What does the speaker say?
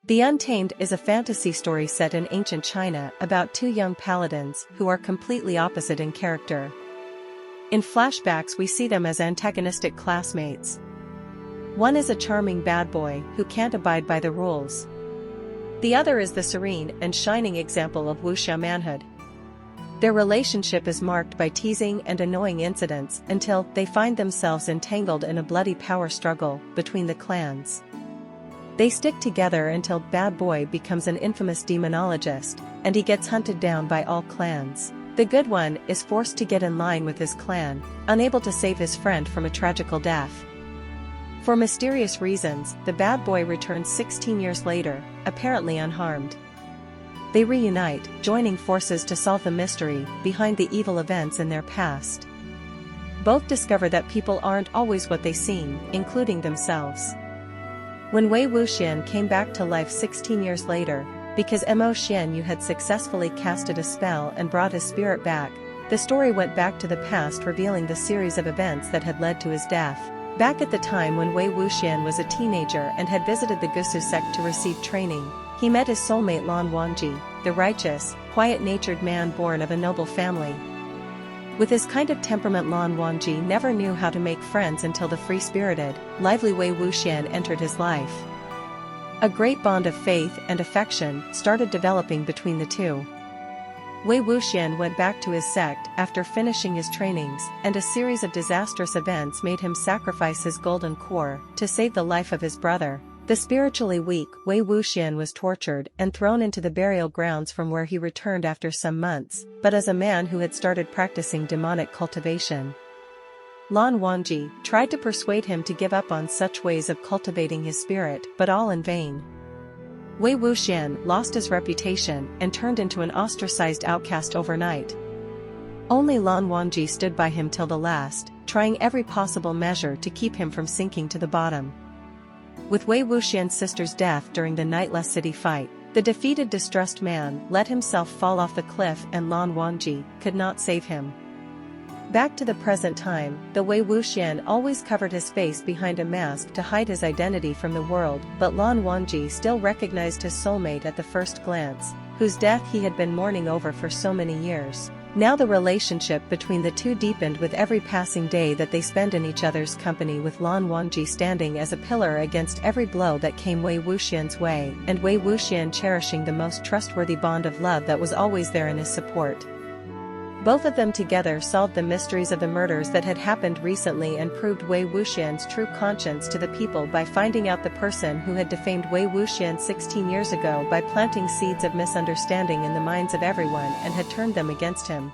The Untamed is a fantasy story set in ancient China about two young paladins who are completely opposite in character. In flashbacks we see them as antagonistic classmates. One is a charming bad boy who can't abide by the rules. The other is the serene and shining example of wuxia manhood. Their relationship is marked by teasing and annoying incidents until they find themselves entangled in a bloody power struggle between the clans. They stick together until Bad Boy becomes an infamous demonologist, and he gets hunted down by all clans. The good one is forced to get in line with his clan, unable to save his friend from a tragical death. For mysterious reasons, the bad boy returns 16 years later, apparently unharmed. They reunite, joining forces to solve the mystery behind the evil events in their past. Both discover that people aren't always what they seem, including themselves. When Wei Wuxian came back to life 16 years later, because Mo Xianyu had successfully casted a spell and brought his spirit back, the story went back to the past, revealing the series of events that had led to his death. Back at the time when Wei Wuxian was a teenager and had visited the Gusu sect to receive training, he met his soulmate Lan Wangji, the righteous, quiet-natured man born of a noble family. With his kind of temperament, Lan Wangji never knew how to make friends until the free-spirited, lively Wei Wuxian entered his life. A great bond of faith and affection started developing between the two. Wei Wuxian went back to his sect after finishing his trainings, and a series of disastrous events made him sacrifice his golden core to save the life of his brother. The spiritually weak Wei Wuxian was tortured and thrown into the burial grounds, from where he returned after some months, but as a man who had started practicing demonic cultivation. Lan Wangji tried to persuade him to give up on such ways of cultivating his spirit, but all in vain. Wei Wuxian lost his reputation and turned into an ostracized outcast overnight. Only Lan Wangji stood by him till the last, trying every possible measure to keep him from sinking to the bottom. With Wei Wuxian's sister's death during the Nightless City fight, the defeated, distressed man let himself fall off the cliff, and Lan Wangji could not save him. Back to the present time, the Wei Wuxian always covered his face behind a mask to hide his identity from the world, but Lan Wangji still recognized his soulmate at the first glance, whose death he had been mourning over for so many years. Now the relationship between the two deepened with every passing day that they spent in each other's company, with Lan Wangji standing as a pillar against every blow that came Wei Wuxian's way, and Wei Wuxian cherishing the most trustworthy bond of love that was always there in his support. Both of them together solved the mysteries of the murders that had happened recently and proved Wei Wuxian's true conscience to the people by finding out the person who had defamed Wei Wuxian 16 years ago by planting seeds of misunderstanding in the minds of everyone and had turned them against him.